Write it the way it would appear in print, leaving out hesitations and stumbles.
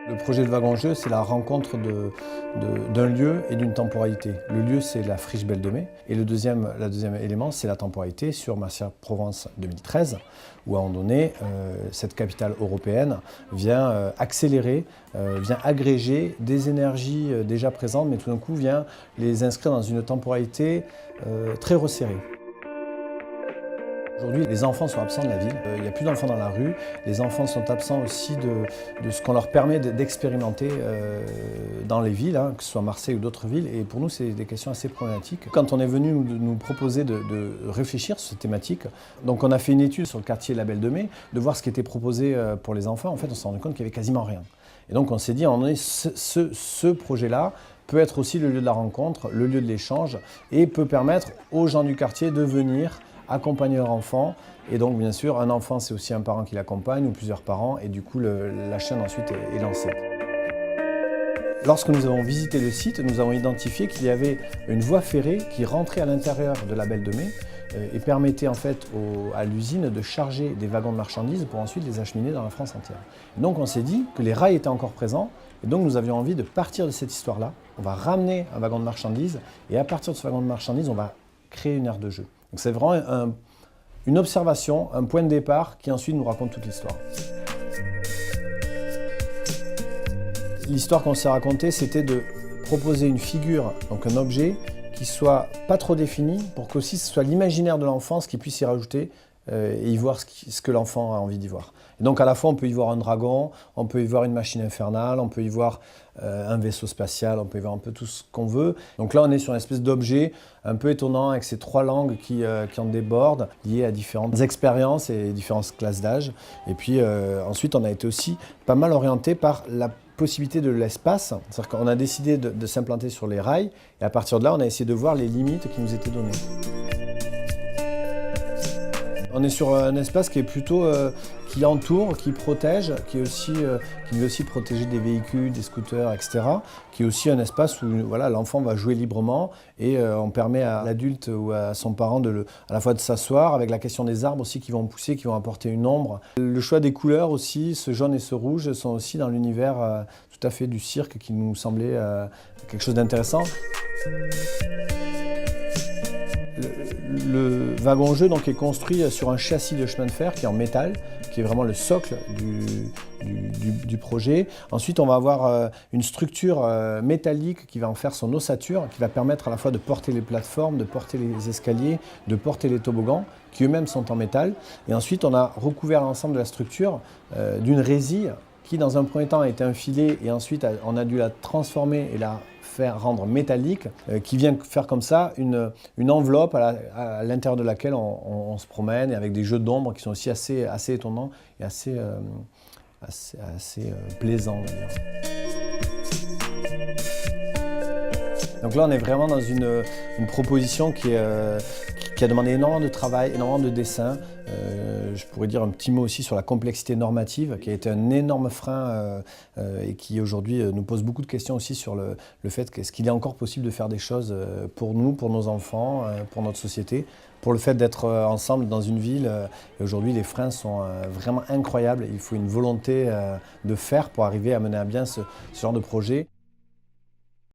Le projet de Wagon-Jeu, c'est la rencontre d'un lieu et d'une temporalité. Le lieu, c'est la friche Belle de Mai. Et le deuxième élément, c'est la temporalité sur Marseille-Provence 2013, où à un moment donné, cette capitale européenne vient accélérer, vient agréger des énergies déjà présentes, mais tout d'un coup vient les inscrire dans une temporalité très resserrée. Aujourd'hui, les enfants sont absents de la ville, il n'y a plus d'enfants dans la rue, les enfants sont absents aussi de ce qu'on leur permet d'expérimenter dans les villes, hein, que ce soit Marseille ou d'autres villes, et pour nous c'est des questions assez problématiques. Quand on est venu nous proposer de réfléchir sur cette thématique, donc on a fait une étude sur le quartier La Belle de Mai, de voir ce qui était proposé pour les enfants, en fait on s'est rendu compte qu'il n'y avait quasiment rien. Et donc on s'est dit, à un moment donné, ce projet-là peut être aussi le lieu de la rencontre, le lieu de l'échange, et peut permettre aux gens du quartier de venir accompagner leur enfant. Et donc bien sûr, un enfant c'est aussi un parent qui l'accompagne ou plusieurs parents, et du coup la chaîne ensuite est lancée. Lorsque nous avons visité le site, nous avons identifié qu'il y avait une voie ferrée qui rentrait à l'intérieur de la Belle de Mai et permettait en fait à l'usine de charger des wagons de marchandises pour ensuite les acheminer dans la France entière. Et donc on s'est dit que les rails étaient encore présents, et donc nous avions envie de partir de cette histoire-là. On va ramener un wagon de marchandises, et à partir de ce wagon de marchandises, on va créer une aire de jeu. Donc c'est vraiment une observation, un point de départ qui ensuite nous raconte toute l'histoire. L'histoire qu'on s'est racontée, c'était de proposer une figure, donc un objet, qui soit pas trop défini, pour qu'aussi ce soit l'imaginaire de l'enfance qui puisse y rajouter et y voir ce que l'enfant a envie d'y voir. Et donc à la fois on peut y voir un dragon, on peut y voir une machine infernale, on peut y voir un vaisseau spatial, on peut y voir un peu tout ce qu'on veut. Donc là on est sur une espèce d'objet un peu étonnant avec ces trois langues qui en débordent, liées à différentes expériences et différentes classes d'âge. Et puis ensuite on a été aussi pas mal orienté par la possibilité de l'espace, c'est-à-dire qu'on a décidé de s'implanter sur les rails, et à partir de là on a essayé de voir les limites qui nous étaient données. On est sur un espace qui est plutôt qui entoure, qui protège, qui veut aussi protéger des véhicules, des scooters, etc. Qui est aussi un espace où voilà, l'enfant va jouer librement, et on permet à l'adulte ou à son parent à la fois de s'asseoir, avec la question des arbres aussi qui vont pousser, qui vont apporter une ombre. Le choix des couleurs aussi, ce jaune et ce rouge, sont aussi dans l'univers tout à fait du cirque qui nous semblait quelque chose d'intéressant. Le wagon-jeu donc est construit sur un châssis de chemin de fer qui est en métal, qui est vraiment le socle du projet. Ensuite, on va avoir une structure métallique qui va en faire son ossature, qui va permettre à la fois de porter les plateformes, de porter les escaliers, de porter les toboggans, qui eux-mêmes sont en métal. Et ensuite, on a recouvert l'ensemble de la structure d'une résille qui, dans un premier temps, a été un filet, et ensuite, on a dû la transformer et la faire rendre métallique, qui vient faire comme ça une enveloppe à l'intérieur de laquelle on se promène, et avec des jeux d'ombre qui sont aussi assez étonnants et assez plaisants, on va dire. Donc là, on est vraiment dans une proposition qui a demandé énormément de travail, énormément de dessin. Je pourrais dire un petit mot aussi sur la complexité normative, qui a été un énorme frein et qui aujourd'hui nous pose beaucoup de questions aussi sur le fait qu'est-ce qu'il est encore possible de faire des choses pour nous, pour nos enfants, pour notre société, pour le fait d'être ensemble dans une ville. Et aujourd'hui, les freins sont vraiment incroyables. Il faut une volonté de faire pour arriver à mener à bien ce genre de projet.